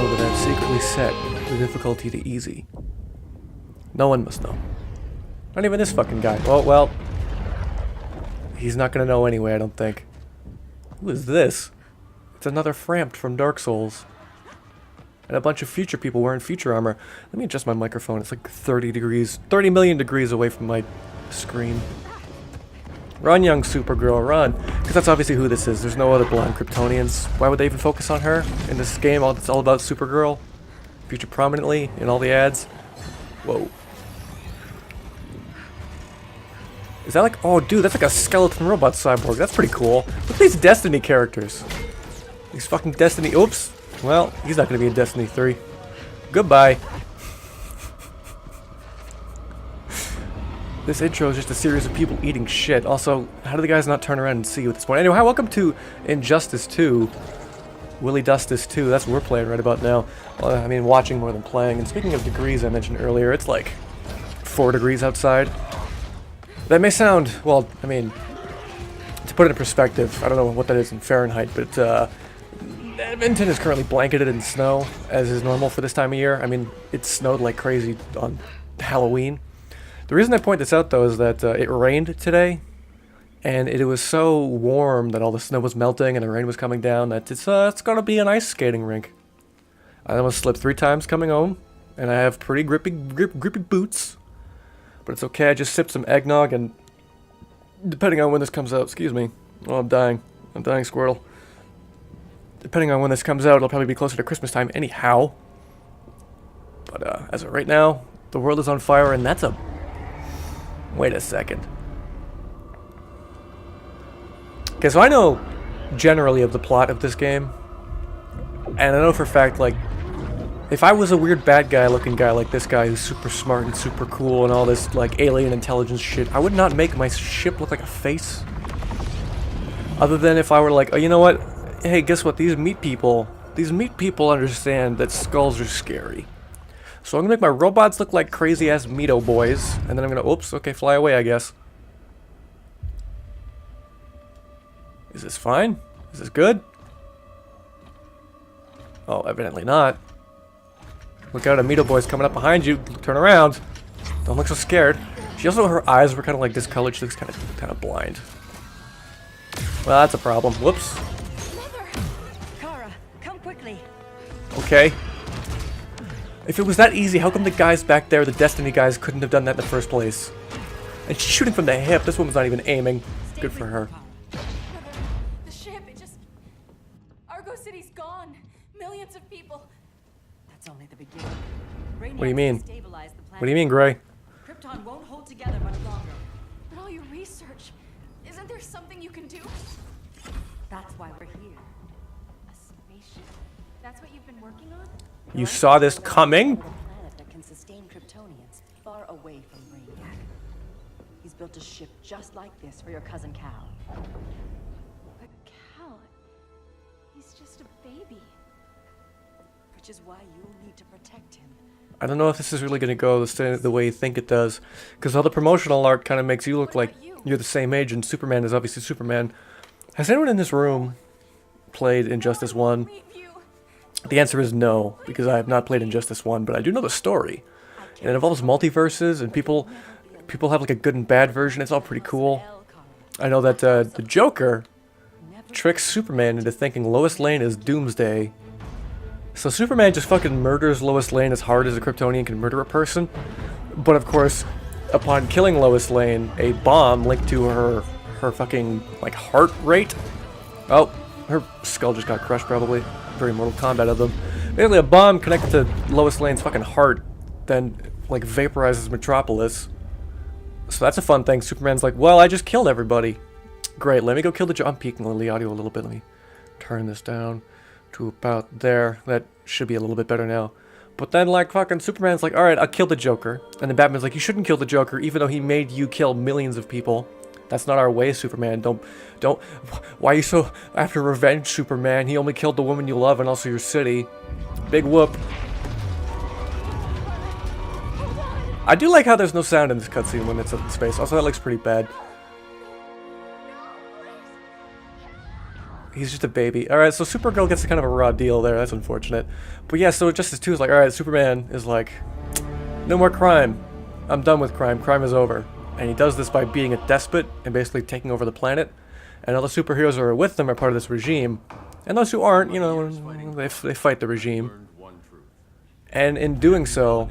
know that I've secretly set the difficulty to easy. No one must know. Not even this fucking guy. Oh, well. He's not gonna know anyway, I don't think. Who is this? It's another Frampt from Dark Souls. And a bunch of future people wearing future armor. Let me adjust my microphone. It's like 30 degrees, 30 million degrees away from my screen. Run, young Supergirl, run. Because that's obviously who this is. There's no other blonde Kryptonians. Why would they even focus on her in this game? It's all about Supergirl. Featured prominently in all the ads. Whoa. Is that like... Oh, dude, that's like a skeleton robot cyborg. That's pretty cool. Look at these Destiny characters. These fucking Destiny... Oops. Well, he's not going to be in Destiny 3. Goodbye. This intro is just a series of people eating shit. Also, how do the guys not turn around and see you at this point? Anyway, hi, welcome to Injustice 2. Willy Dustus 2. That's what we're playing right about now. Well, I mean, watching more than playing. And speaking of degrees I mentioned earlier, it's like 4 degrees outside. That may sound, well, I mean, to put it in perspective, I don't know what that is in Fahrenheit, but Edmonton is currently blanketed in snow, as is normal for this time of year. I mean, it snowed like crazy on Halloween. The reason I point this out, though, is that it rained today, and it was so warm that all the snow was melting and the rain was coming down that it's going to be an ice skating rink. I almost slipped 3 times coming home, and I have pretty grippy boots. But it's okay, I just sipped some eggnog, and depending on when this comes out, excuse me. Oh, I'm dying, Squirtle. Depending on when this comes out, it'll probably be closer to Christmas time anyhow. But as of right now, the world is on fire, and that's a... Wait a second. Okay, so I know generally of the plot of this game. And I know for a fact, like, if I was a weird bad guy looking guy like this guy who's super smart and super cool and all this, like, alien intelligence shit, I would not make my ship look like a face. Other than if I were like, oh, you know what? Hey, guess what? These meat people understand that skulls are scary. So I'm gonna make my robots look like crazy-ass Meato boys, and then I'm gonna, oops, okay, fly away, I guess. Is this fine? Is this good? Oh, evidently not. Look out, a Meato boy's coming up behind you. Turn around. Don't look so scared. She also, her eyes were kind of like discolored. She looks kind of blind. Well, that's a problem. Whoops. Okay. If it was that easy, how come the guys back there, the Destiny guys, couldn't have done that in the first place? And she's shooting from the hip. This woman's not even aiming. Good for her. The ship, it just... Argo City's gone. Millions of people. That's only the beginning. What do you mean? What do you mean, Gray? Krypton won't hold together much longer. But all your research, isn't there something you can do? That's why we're here. A spaceship. That's what you've been working on? You saw this coming? A planet that can sustain Kryptonians far away from Brainiac. He's built a ship just like this for your cousin Cal. But Cal, he's just a baby. Which is why you'll need to protect him. I don't know if this is really going to go the way you think it does. Because all the promotional art kind of makes you look like you're the same age, and Superman is obviously Superman. Has anyone in this room played Injustice 1? The answer is no, because I have not played Injustice 1, but I do know the story. And it involves multiverses, and people have like a good and bad version. It's all pretty cool. I know that the Joker tricks Superman into thinking Lois Lane is Doomsday. So Superman just fucking murders Lois Lane as hard as a Kryptonian can murder a person. But of course, upon killing Lois Lane, a bomb linked to her fucking, like, heart rate. Oh, her skull just got crushed probably. Very Mortal Kombat of them. Basically, a bomb connected to Lois Lane's fucking heart then, like, vaporizes Metropolis. So that's a fun thing. Superman's like, well, I just killed everybody. Great, let me go kill the I'm peaking the audio a little bit. Let me turn this down to about there. That should be a little bit better now. But then, like, fucking Superman's like, alright, I'll kill the Joker. And then Batman's like, you shouldn't kill the Joker, even though he made you kill millions of people. That's not our way, Superman. Don't... Why are you so after revenge, Superman? He only killed the woman you love and also your city. Big whoop. I do like how there's no sound in this cutscene when it's up in space. Also, that looks pretty bad. He's just a baby. Alright, so Supergirl gets kind of a raw deal there. That's unfortunate. But yeah, so Justice 2 is like, alright, Superman is like, no more crime. I'm done with crime. Crime is over. And he does this by being a despot and basically taking over the planet. And all the superheroes who are with them are part of this regime. And those who aren't, you know, they fight the regime. And in doing so,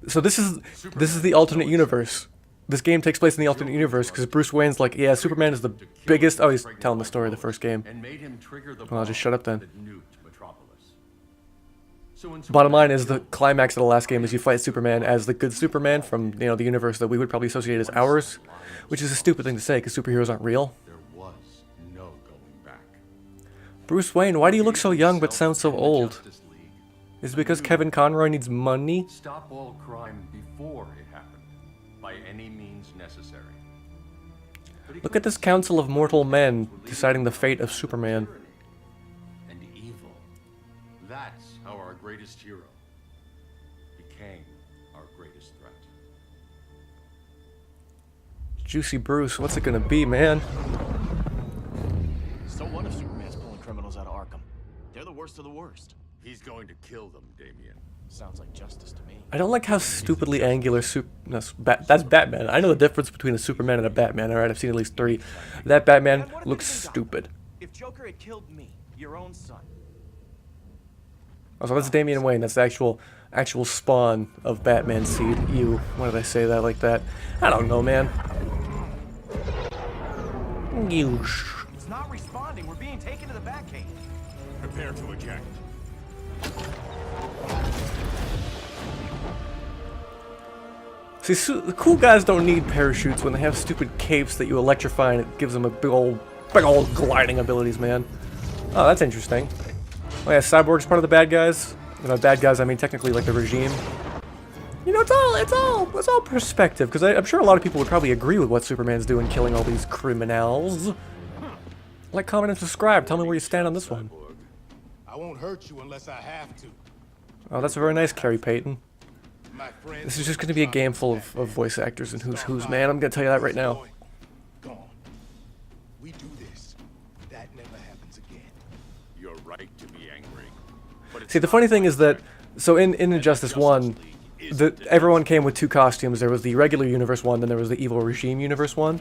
so this is the alternate universe. This game takes place in the alternate universe because Bruce Wayne's like, yeah, Superman is the biggest. Oh, he's telling the story of the first game. Well, I'll just shut up then. Bottom line is the climax of the last game is you fight Superman as the good Superman from, you know, the universe that we would probably associate as ours, which is a stupid thing to say because superheroes aren't real. Bruce Wayne, why do you look so young but sound so old? Is it because Kevin Conroy needs money? Stop all crime before it happened, by any means necessary. Look at this council of mortal men deciding the fate of Superman. And evil. That's how our greatest hero became our greatest threat. Juicy Bruce, what's it gonna be, man? So what if Superman's pulling criminals out of Arkham? They're the worst of the worst. He's going to kill them, Damien. Sounds like justice to me. I don't like how stupidly angular that's Batman. I know the difference between a Superman and a Batman, alright? I've seen at least 3. That Batman looks stupid. If Joker had killed me, your own son. Oh, so that's Damian Wayne. That's the actual spawn of Batman seed. Ew. Why did I say that like that? I don't know, man. Ew. It's not responding. We're being taken to the Batcave. Prepare to eject. See, cool guys don't need parachutes when they have stupid capes that you electrify and it gives them a big old gliding abilities, man. Oh, that's interesting. Oh yeah, Cyborg's part of the bad guys. And by bad guys, I mean technically like the regime. You know, it's all perspective, because I'm sure a lot of people would probably agree with what Superman's doing, killing all these criminals. Like, comment, and subscribe. Tell me where you stand on this one. I won't hurt you unless I have to. Oh, that's very nice, Carrie Payton. My friends This is just going to be a game full of voice actors and who's, man. I'm going to tell you that right now. Gone. We do this. That never happens again. You're right to be angry. But See, the funny thing is that, so in Injustice 1, everyone came with 2 costumes. There was the regular universe one, then there was the evil regime universe one.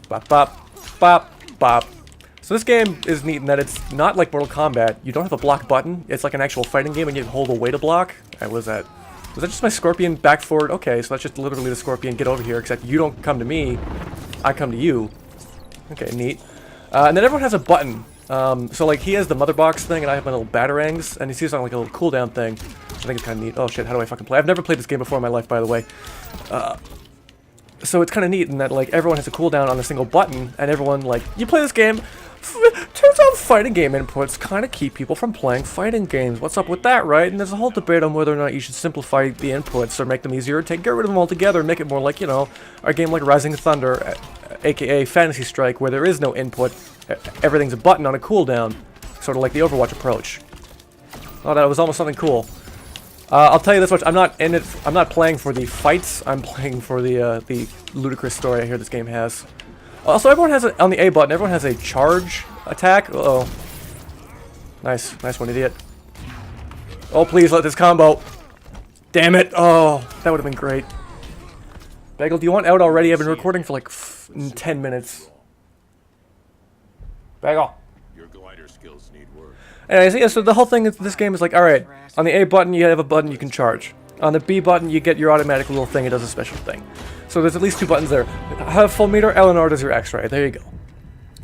Bop, bop, bop, bop. So this game is neat in that it's not like Mortal Kombat. You don't have a block button. It's like an actual fighting game, and you hold away to block. Was that just my Scorpion back forward? Okay, so that's just literally the Scorpion. Get over here, except you don't come to me. I come to you. Okay, neat. And then everyone has a button. So like he has the mother box thing, and I have my little batarangs, and he sees on like a little cooldown thing. I think it's kind of neat. Oh shit, how do I fucking play? I've never played this game before in my life, by the way. So it's kind of neat in that like everyone has a cooldown on a single button, and everyone like, you play this game. Turns out fighting game inputs kind of keep people from playing fighting games. What's up with that, right? And there's a whole debate on whether or not you should simplify the inputs or make them easier, or get rid of them altogether and make it more like, you know, a game like Rising Thunder, aka Fantasy Strike, where there is no input. Everything's a button on a cooldown, sort of like the Overwatch approach. Oh, that was almost something cool. I'll tell you this much: I'm not in it. I'm not playing for the fights. I'm playing for the ludicrous story I hear this game has. Also, everyone has on the A button. Everyone has a charge attack. Uh-oh. Nice one, idiot. Oh, please let this combo. Damn it! Oh, that would have been great. Bagel, do you want out already? I've been recording for like 10 minutes. Bagel. your glider skills need work. Anyways, yeah, so the whole thing is this game is like, alright, on the A button you have a button you can charge. On the B button you get your automatic little thing, it does a special thing. So there's at least 2 buttons there. Have full meter, Eleanor does your X-ray. There you go.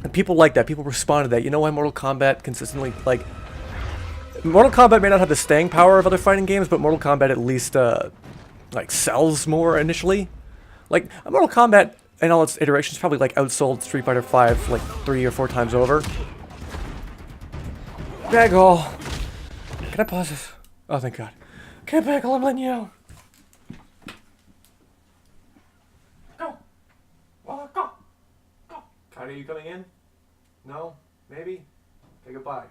And people like that, people respond to that. You know why Mortal Kombat consistently, like... Mortal Kombat may not have the staying power of other fighting games, but Mortal Kombat at least, like, sells more initially. Like, Mortal Kombat, in all its iterations, probably, like, outsold Street Fighter V, like, 3 or 4 times over. Bagel! Can I pause this? Oh, thank God. Okay, Bagel, I'm letting you out. Go! Go! Go! Are you coming in? No? Maybe? Okay, goodbye.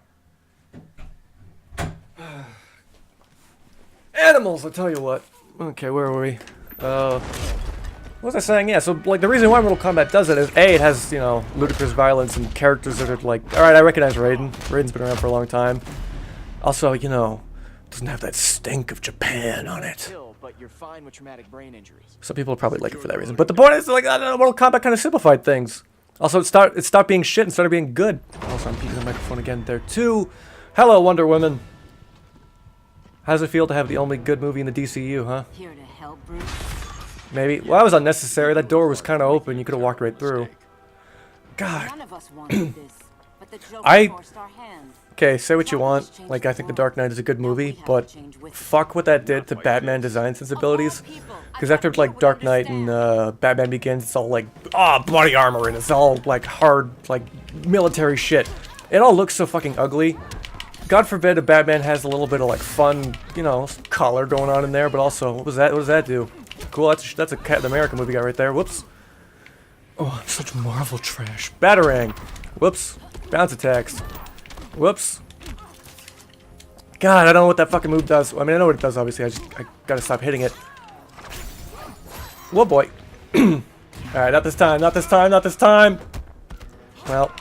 Animals, I'll tell you what. Okay, where were we? What was I saying? Yeah, so like the reason why Mortal Kombat does it is A, it has, you know, ludicrous violence and characters that are like, alright, I recognize Raiden. Raiden's been around for a long time. Also, you know, doesn't have that stink of Japan on it. Kill, but you're fine with traumatic brain injuries. Some people probably like it for that reason. But the point is, like, I don't know, Mortal Kombat kind of simplified things. Also, it stopped being shit and started being good. Also, I'm keeping the microphone again there too. Hello, Wonder Woman. How does it feel to have the only good movie in the DCU, huh? Here to help, Bruce. Maybe. Well, that was unnecessary. That door was kind of open. You could have walked right through. God. None of us wanted this, but the Joker I- forced our hand. Okay, say what you want. Like, I think The Dark Knight is a good movie, but fuck what that did to Batman design sensibilities. Because after, like, Dark Knight and Batman Begins, it's all like, bloody armor, and it's all, like, hard, like, military shit. It all looks so fucking ugly. God forbid a Batman has a little bit of, like, fun, you know, color going on in there, but also, what was that? What does that do? Cool, that's a Captain America movie guy right there. Whoops. Oh, I'm such Marvel trash. Batarang. Whoops. Bounce attacks. Whoops. God, I don't know what that fucking move does. I mean, I know what it does, obviously. I gotta stop hitting it. Whoa, boy. Alright, not this time, not this time, not this time! Well,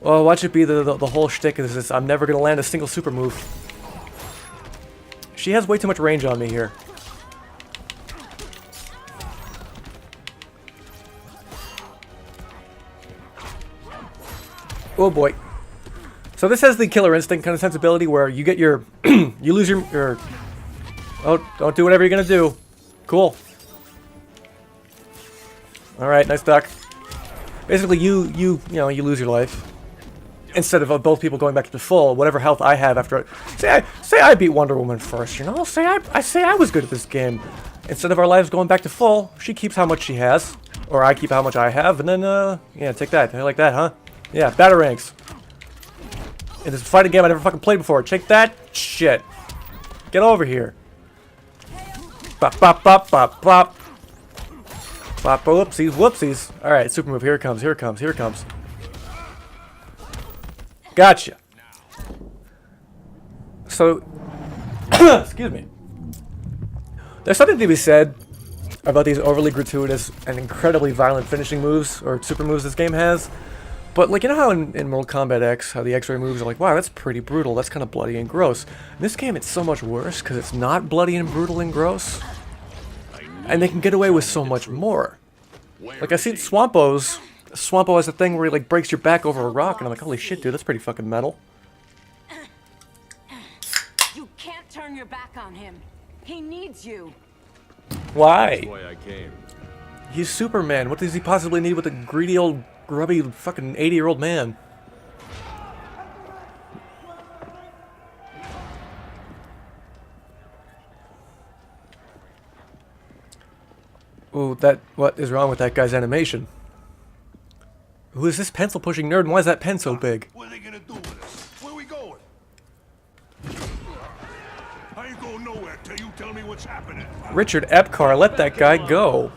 watch it be the whole shtick is this. I'm never gonna land a single super move. She has way too much range on me here. Oh boy. So this has the Killer Instinct kind of sensibility where you get your, you lose your, oh, don't do whatever you're gonna do. Cool. Alright, nice duck. Basically, you lose your life. Instead of both people going back to full, whatever health I have after, say I beat Wonder Woman first, you know? Say I was good at this game. Instead of our lives going back to full, she keeps how much she has, or I keep how much I have, and then, yeah, take that. I like that, huh? Yeah, Batarangs. In this fighting game I never fucking played before. Check that shit. Get over here. Bop, bop, bop, bop, bop. Bop, whoopsies, whoopsies. Alright, super move. Here it comes, here it comes, here it comes. Gotcha. So, excuse me. There's something to be said about these overly gratuitous and incredibly violent finishing moves, or super moves this game has. But, like, you know how in Mortal Kombat X, how the X-ray moves are like, wow, that's pretty brutal, that's kind of bloody and gross. In this game, it's so much worse, because it's not bloody and brutal and gross. And they can get away with so much more. Like, I've seen Swampo's. Swampo has a thing where he, like, breaks your back over a rock, and I'm like, holy shit, dude, that's pretty fucking metal. You can't turn your back on him. He needs you. Why? Why I came. He's Superman. What does he possibly need with a greedy old, grubby, fucking 80-year-old man? Ooh, what is wrong with that guy's animation? Who is this pencil-pushing nerd, and why is that pen so big? What are they gonna do with us? Where we going? I ain't going nowhere till you tell me what's happening. Richard Epcar, let that guy go.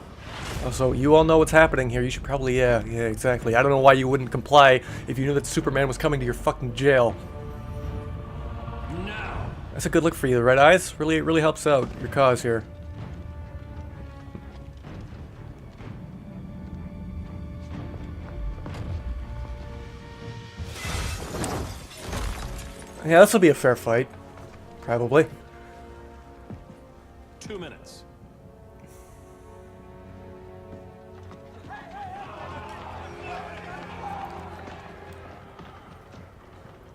Oh, so you all know what's happening here. You should probably, yeah, exactly. I don't know why you wouldn't comply if you knew that Superman was coming to your fucking jail. Now. That's a good look for you, the red eyes. Really helps out your cause here. Yeah, this will be a fair fight. Probably. 2 minutes.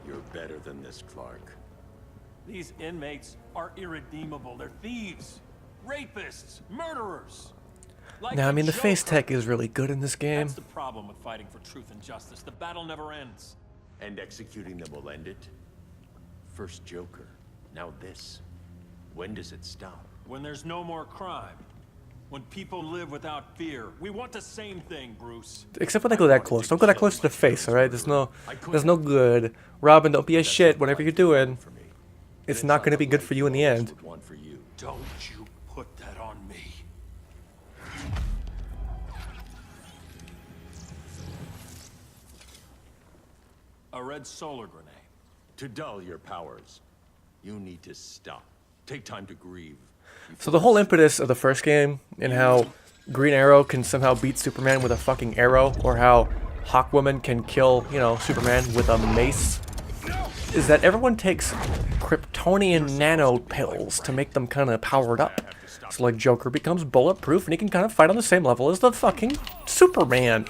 You're better than this, Clark. These inmates are irredeemable. They're thieves, rapists, murderers. Like Now, I mean, the Joker. face tech is really good in this game. That's the problem with fighting for truth and justice. The battle never ends. And executing them will end it? First Joker, now this. When does it stop? When there's no more crime. When people live without fear. We want the same thing, Bruce. Except when they go that close. Don't go that close to the face, alright? There's no good. Robin, don't be a shit, whatever you're doing. For me. It's not going to be good for you in the end. Would want for you. Don't you put that on me. A red solar grenade. To dull your powers, you need to stop. Take time to grieve. So the whole impetus of the first game and how Green Arrow can somehow beat Superman with a fucking arrow, or how Hawkwoman can kill, you know, Superman with a mace, is that everyone takes Kryptonian nano pills to make them kind of powered up. So like Joker becomes bulletproof and he can kind of fight on the same level as the fucking Superman.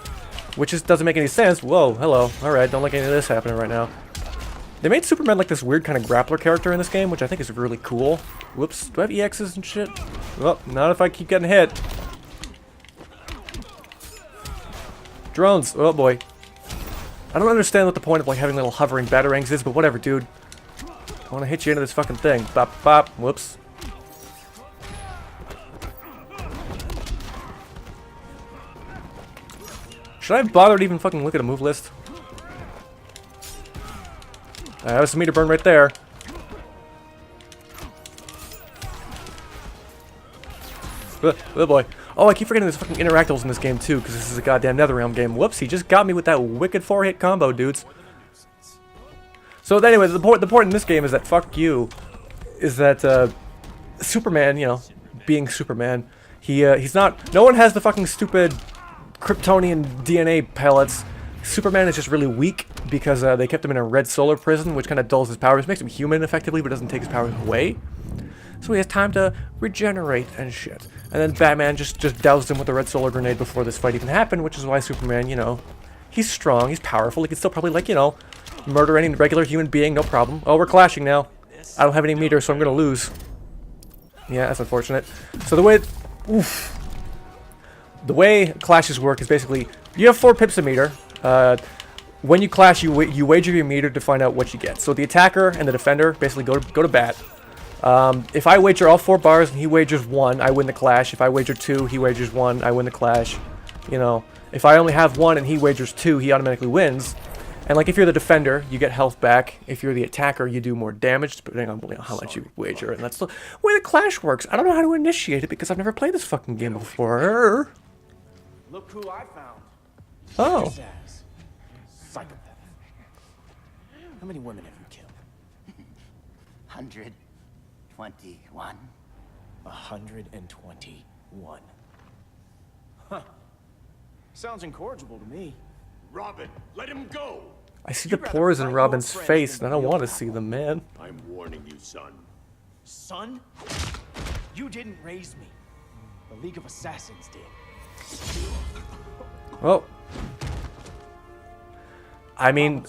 Which just doesn't make any sense. Whoa, hello. Alright, don't like any of this happening right now. They made Superman like this weird kind of grappler character in this game, which I think is really cool. Whoops, do I have EXs and shit? Well, not if I keep getting hit. Drones, oh boy. I don't understand what the point of like having little hovering batarangs is, but whatever, dude. I want to hit you into this fucking thing. Bop, bop, whoops. Should I have bothered to even fucking look at a move list? That was some meter burn right there. Oh boy. Oh, I keep forgetting there's fucking interactables in this game too, because this is a goddamn NetherRealm game. Whoops, he just got me with that wicked 4-hit combo, dudes. So anyway, the point in this game is that fuck you, is that Superman, you know, being Superman, he's not. No one has the fucking stupid Kryptonian DNA pellets. Superman is just really weak because they kept him in a red solar prison, which kind of dulls his powers, makes him human effectively, but doesn't take his powers away. So he has time to regenerate and shit. And then Batman just doused him with a red solar grenade before this fight even happened, which is why Superman, you know, he's strong, he's powerful, he can still probably, like, you know, murder any regular human being, no problem. Oh, we're clashing now. I don't have any meter, so I'm gonna lose. Yeah, that's unfortunate. So the way... Oof. The way clashes work is basically, you have 4 pips a meter. When you clash, you wager your meter to find out what you get. So the attacker and the defender basically go to bat. If I wager all 4 bars and he wagers 1, I win the clash. If I wager 2, he wagers 1, I win the clash. You know, if I only have 1 and he wagers 2, he automatically wins. And like if you're the defender, you get health back. If you're the attacker, you do more damage depending on, you know, how much you wager. And that's the way the clash works. I don't know how to initiate it because I've never played this fucking game before. Look who I found. Oh. Psychopath. How many women have you killed? 121. 121. Huh. Sounds incorrigible to me. Robin, let him go! I see the pores in Robin's face, and I don't want to see them, man. I'm warning you, son. Son? You didn't raise me. The League of Assassins did. Well, I mean,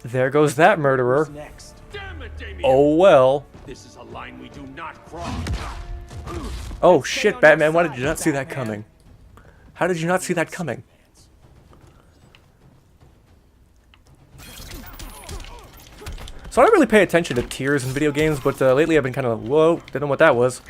there goes that murderer. Next. Damn it, Damien! Oh well. This is a line we do not cross. Oh shit, Batman, why did you not see that coming? How did you not see that coming? So I don't really pay attention to tiers in video games, but lately I've been kind of, whoa, didn't know what that was.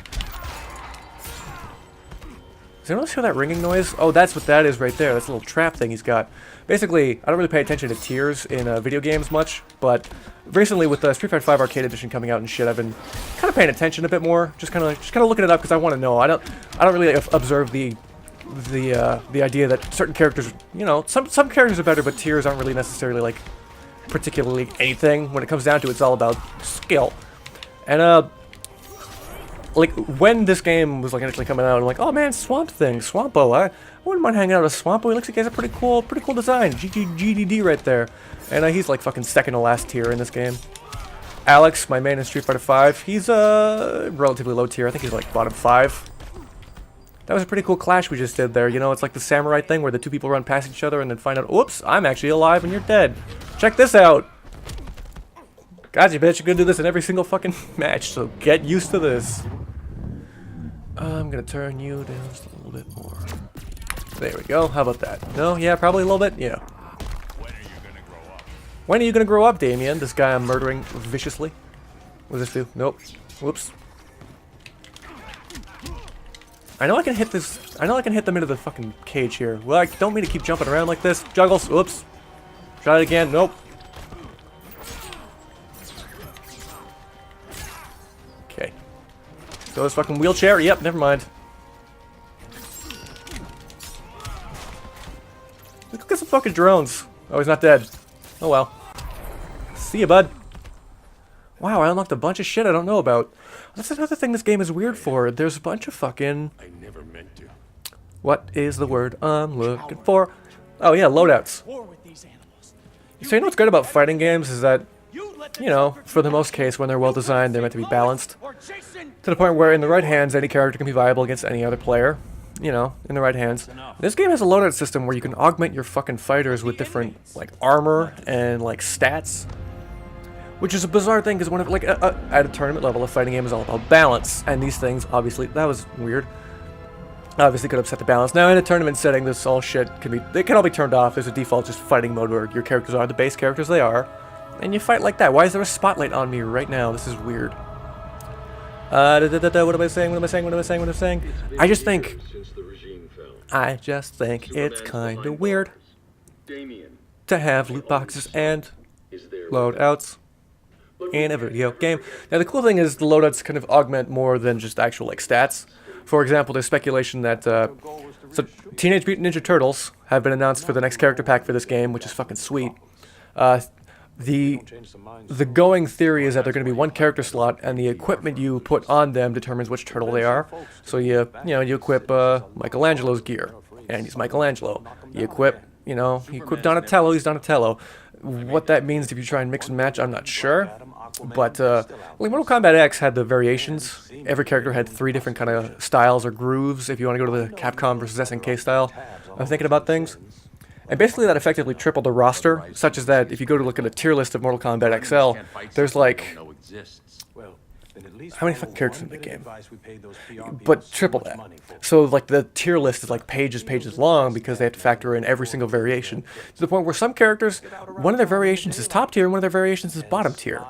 Does anyone else hear that ringing noise? Oh, that's what that is right there. That's a little trap thing he's got. Basically, I don't really pay attention to tiers in video games much, but recently with the Street Fighter 5 Arcade Edition coming out and shit, I've been kind of paying attention a bit more. Just kind of looking it up because I want to know. I don't really observe the idea that certain characters, you know, some characters are better, but tiers aren't really necessarily like particularly anything. When it comes down to it, it's all about skill. And like when this game was like initially coming out, I'm like, oh man, Swamp Thing, Swampo. I wouldn't mind hanging out with Swampo. He looks like he has a pretty cool design. GDD right there. And he's like fucking second to last tier in this game. Alex, my main in Street Fighter 5, he's relatively low tier. I think he's like bottom 5. That was a pretty cool clash we just did there. You know, it's like the samurai thing where the 2 people run past each other and then find out, whoops, I'm actually alive and you're dead. Check this out. Gotcha, bitch. You're gonna do this in every single fucking match, so get used to this. I'm gonna turn you down just a little bit more. There we go. How about that? No? Yeah, probably a little bit? Yeah. When are you gonna grow up? When are you gonna grow up, Damien? This guy I'm murdering viciously. What does this do? Nope. Whoops. I know I can hit this. I know I can hit them into the fucking cage here. Well, I don't mean to keep jumping around like this. Juggles. Whoops. Try it again. Nope. Okay. So this fucking wheelchair. Yep. Never mind. Look at some fucking drones. Oh, he's not dead. Oh well. See ya, bud. Wow, I unlocked a bunch of shit I don't know about. That's another thing this game is weird for. There's a bunch of fucking... I never meant to. What is the word I'm looking for? Oh yeah, loadouts. War with these animals. So you know what's good about fighting games is that, You let the you know, Joker for the do most it. case, when they're well designed, they're meant to be balanced. Or Jason. To the point where in the right hands, any character can be viable against any other player. You know, in the right hands. This game has a loadout system where you can augment your fucking fighters with different, like, armor and, like, stats. Which is a bizarre thing, because like, at a tournament level, a fighting game is all about balance. And these things, obviously, that was weird. Obviously could upset the balance. Now, in a tournament setting, this all shit they can all be turned off. There's a default just fighting mode where your characters are the base characters they are. And you fight like that. Why is there a spotlight on me right now? This is weird. What am I saying? What am I saying? What am I saying? What am I saying? I just think it's kind of weird to have loot boxes and loadouts in a video game. Now the cool thing is the loadouts kind of augment more than just actual like stats. For example, there's speculation that so Teenage Mutant Ninja Turtles have been announced for the next character pack for this game, which is fucking sweet. The going theory is that they're going to be one character slot, and the equipment you put on them determines which turtle they are. So you equip Michelangelo's gear, and he's Michelangelo. You equip Donatello, he's Donatello. What that means if you try and mix and match, I'm not sure. But Mortal Kombat X had the variations. Every character had 3 different kind of styles or grooves. If you want to go to the Capcom versus SNK style, I'm thinking about things. And basically that effectively tripled the roster, such as that if you go to look at a tier list of Mortal Kombat XL, there's like, how many fucking characters in the game? But triple that. So like the tier list is like pages long because they have to factor in every single variation. To the point where some characters, one of their variations is top tier and one of their variations is bottom tier.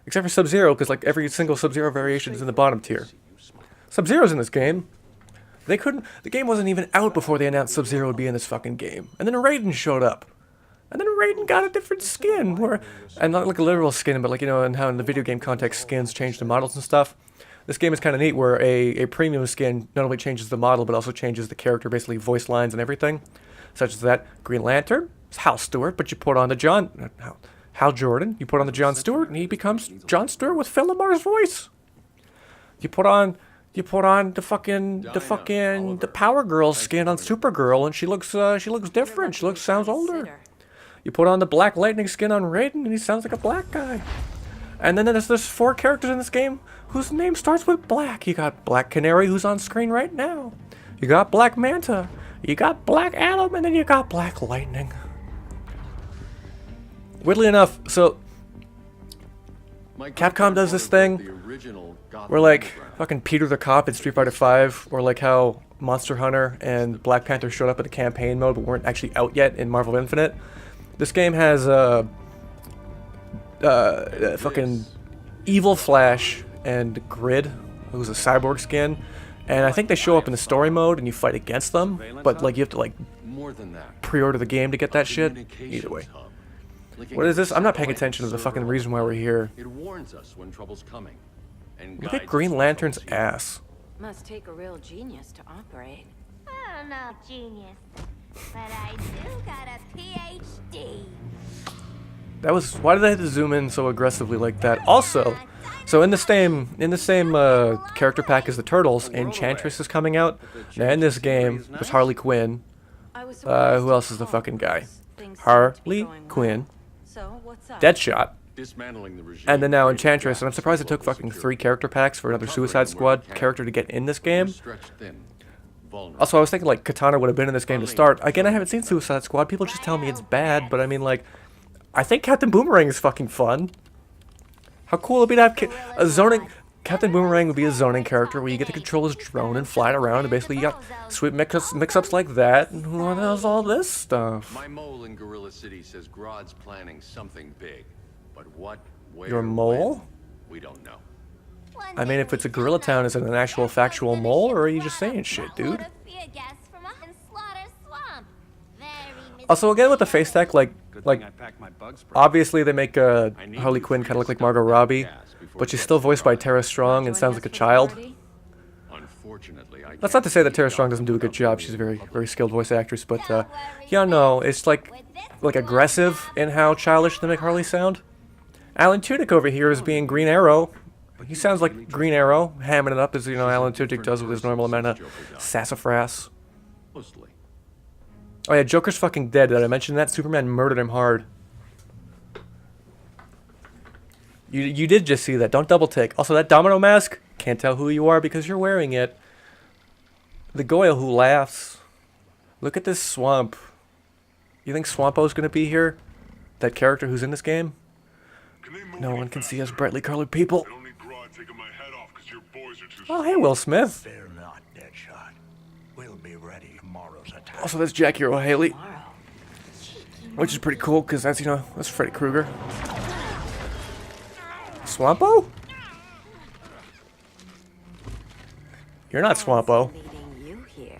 Except for Sub-Zero, because like every single Sub-Zero variation is in the bottom tier. Sub-Zero's in this game. The game wasn't even out before they announced Sub-Zero would be in this fucking game. And then Raiden showed up. And then Raiden got a different skin, and not like a literal skin, but like, you know, and how in the video game context skins change the models and stuff. This game is kind of neat where a premium skin not only changes the model, but also changes the character, basically voice lines and everything. Such as that Green Lantern, it's Hal Stewart, but you put on the Hal Jordan, you put on the John Stewart, and he becomes John Stewart with Phil Lamar's voice. You put on the Power Girl skin on Supergirl, and she looks different. Sounds older. You put on the Black Lightning skin on Raiden, and he sounds like a black guy. And then there's 4 characters in this game whose name starts with Black. You got Black Canary, who's on screen right now. You got Black Manta. You got Black Adam, and then you got Black Lightning. Weirdly enough, so Capcom does this thing where like fucking Peter the Cop in Street Fighter V, or like how Monster Hunter and Black Panther showed up in the campaign mode but weren't actually out yet in Marvel Infinite. This game has fucking Evil Flash and Grid, who's a cyborg skin, and I think they show up in the story mode and you fight against them, but like you have to like pre-order the game to get that shit. Either way. What is this? I'm not paying attention to the fucking reason why we're here. It warns us when trouble's coming. And Look at Green Lantern's ass. Must take a real genius to operate. I don't know, genius, but I do got a PhD. That was, why did they have to zoom in so aggressively like that? Also, so in the same character pack as the Turtles, Enchantress is coming out. Now in this game, there's Harley Quinn. Who else is the fucking guy? Harley Quinn, Deadshot, and then now Enchantress, and I'm surprised it took fucking 3 character packs for another Suicide Squad character to get in this game. Also, I was thinking like Katana would have been in this game to start. Again, I haven't seen Suicide Squad. People just tell me it's bad, but I mean like, I think Captain Boomerang is fucking fun. How cool would it be to have a zoning... Captain Boomerang would be a zoning character where you get to control his drone and fly it around, and basically you got sweet mix-ups like that, and who knows all this stuff. My mole in Gorilla City says Grodd's planning something big, but what, where, Your mole? when, we don't know. I mean, if it's a gorilla town, is it an actual factual mole, or are you just saying shit, dude? Also, again with the face tech, like obviously they make Harley Quinn kind of look like Margot Robbie, but she's still voiced by Tara Strong and sounds like a child. That's not to say that Tara Strong doesn't do a good job. She's a very, very skilled voice actress, but yeah, no, it's like aggressive in how childish they make Harley sound. Alan Tudyk over here is being Green Arrow. He sounds like Green Arrow, hamming it up as, you know, Alan Tudyk does with his normal amount of sassafras. Mostly. Oh yeah, Joker's fucking dead. Did I mention that? Superman murdered him hard. You did just see that. Don't double take. Also, that domino mask, can't tell who you are because you're wearing it. The Goyle who laughs. Look at this swamp. You think Swampo's gonna be here? That character who's in this game? No one can see us brightly colored people. Oh, hey, Will Smith. Fear not, Deadshot. We'll be ready tomorrow's attack. Also, that's Jackie Earle Haley. Which is pretty cool, because that's, you know, that's Freddy Krueger. Swampo? You're not Swampo. Meeting you here.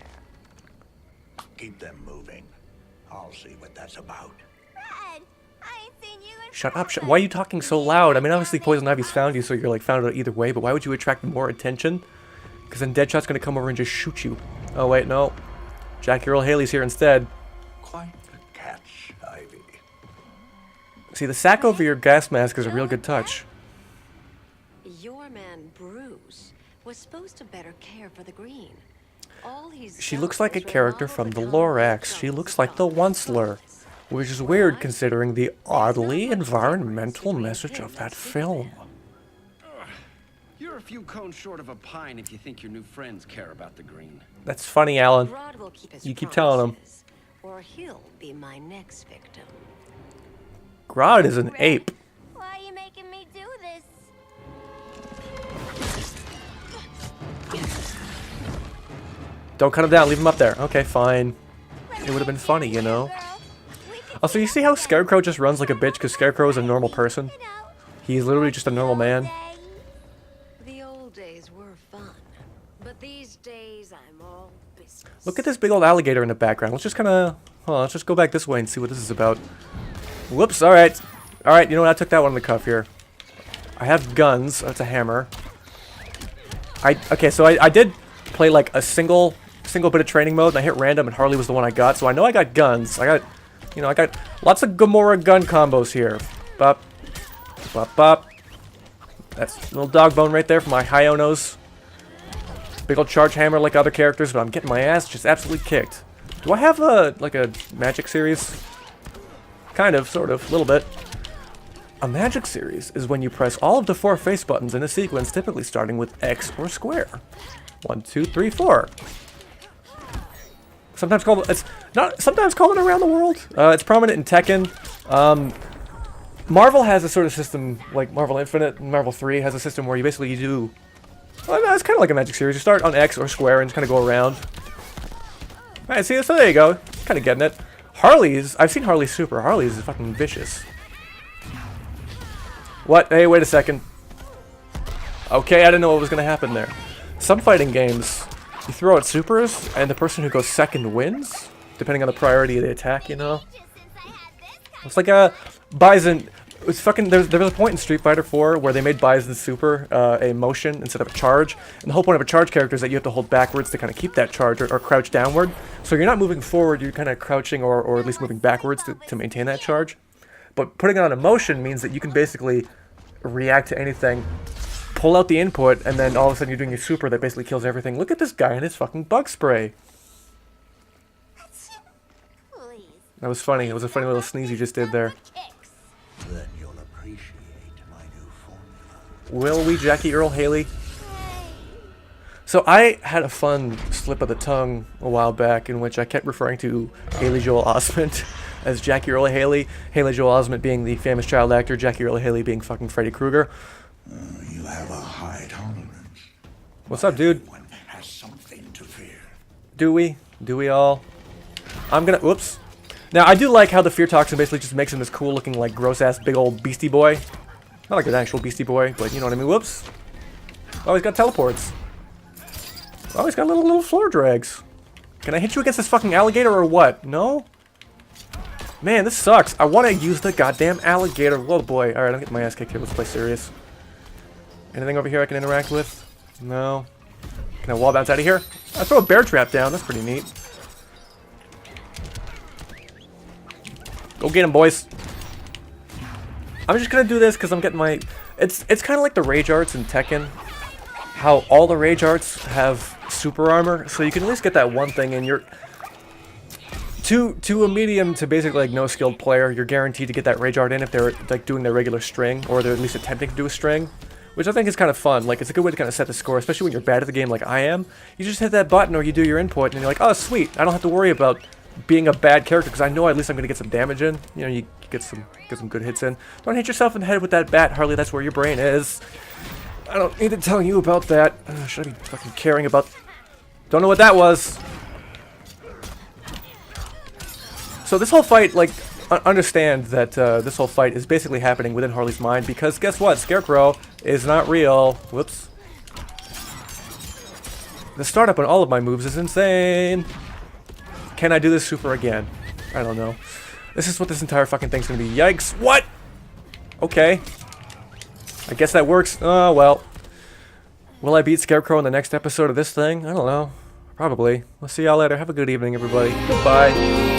Keep them moving. I'll see what that's about. Fred, I ain't seen you in Shut up. Why are you talking so loud? I mean, obviously Poison Ivy's found you, so you're, like, found out either way, but why would you attract more attention? Because then Deadshot's gonna come over and just shoot you. Oh, wait, no. Jackie Earle Haley's here instead. Quite the catch, Ivy. See, the sack over your gas mask is a real good touch. Your man, Bruce, was supposed to better care for the green. All he's She done looks like a is character revolve from the around Lorax. She Jones' looks like the Onceler. Which is weird considering the oddly environmental message of that film. You're a few cones short of a pine if you think your new friends care about the green. That's funny, Alan. Grodd will keep his You keep telling him. promises, or he'll be my next victim. Grodd is an ape. Why are you making me do this? Don't cut him down, leave him up there. Okay, fine. It would have been funny, you know? Also, you see how Scarecrow just runs like a bitch because Scarecrow is a normal person? He's literally just a normal man. The old days were fun, but these days I'm all business. Look at this big old alligator in the background. Let's just kind of... Hold on, let's just go back this way and see what this is about. Whoops, alright. Alright, you know what? I took that one on the cuff here. I have guns. That's a hammer. Okay, so I did play like a single bit of training mode, and I hit random, and Harley was the one I got. So I know I got guns. I got lots of Gamora gun combos here. Bop, bop, bop. That's a little dog bone right there for my Hyonos. Big old charge hammer like other characters, but I'm getting my ass just absolutely kicked. Do I have a magic series? Kind of, sort of, a little bit. A magic series is when you press all of the 4 face buttons in a sequence, typically starting with X or square. 1, 2, 3, 4. Sometimes called around the world. It's prominent in Tekken. Marvel has a sort of system like Marvel Infinite and Marvel 3 has a system where you do. Well, no, it's kind of like a magic series. You start on X or square and just kind of go around. Alright, see, so there you go. Kind of getting it. Harley's. I've seen Harley Super. Harley's is fucking vicious. What? Hey, wait a second. Okay, I didn't know what was going to happen there. Some fighting games, you throw out supers, and the person who goes second wins, depending on the priority of the attack, you know? It's like a Bison. It's fucking. There was a point in Street Fighter 4 where they made Bison super a motion instead of a charge, and the whole point of a charge character is that you have to hold backwards to kind of keep that charge or crouch downward. So you're not moving forward, you're kind of crouching or at least moving backwards to maintain that charge. But putting it on a motion means that you can basically react to anything, pull out the input, and then all of a sudden you're doing a super that basically kills everything. Look at this guy and his fucking bug spray. Please. That was funny. It was a funny little sneeze you just did there. Then you'll appreciate my new formula. Will we, Jackie Earle Haley? So I had a fun slip of the tongue a while back in which I kept referring to Haley Joel Osment as Jackie Earle Haley. Haley Joel Osment being the famous child actor, Jackie Earle Haley being fucking Freddy Krueger. You have a high tolerance. What's up, dude? Everyone has something to fear. Do we? Do we all? I'm gonna... Whoops. Now, I do like how the fear toxin basically just makes him this cool-looking, like, gross-ass big old beastie boy. Not like an actual beastie boy, but you know what I mean. Whoops. Oh, he's got teleports. Oh, he's got little floor drags. Can I hit you against this fucking alligator or what? No? Man, this sucks. I want to use the goddamn alligator. Whoa, boy. Alright, I'm getting my ass kicked here. Let's play serious. Anything over here I can interact with? No. Can I wall bounce out of here? I throw a bear trap down. That's pretty neat. Go get him, boys. I'm just gonna do this because I'm getting my... It's kind of like the rage arts in Tekken. How all the rage arts have super armor, so you can at least get that one thing in. To a medium to basically like no skilled player, you're guaranteed to get that rage art in if they're like doing their regular string, or they're at least attempting to do a string, which I think is kind of fun. Like, it's a good way to kind of set the score, especially when you're bad at the game like I am. You just hit that button or you do your input and you're like, oh sweet, I don't have to worry about being a bad character because I know at least I'm gonna get some damage in. You know, you get some good hits in. Don't hit yourself in the head with that bat, Harley. That's where your brain is. I don't need to tell you about that. Should I be fucking caring about? Don't know what that was. So this whole fight, like, understand that this whole fight is basically happening within Harley's mind because guess what? Scarecrow is not real. Whoops. The startup on all of my moves is insane. Can I do this super again? I don't know. This is what this entire fucking thing's gonna be. Yikes. What? Okay. I guess that works. Oh, well. Will I beat Scarecrow in the next episode of this thing? I don't know. Probably. We'll see y'all later. Have a good evening, everybody. Goodbye.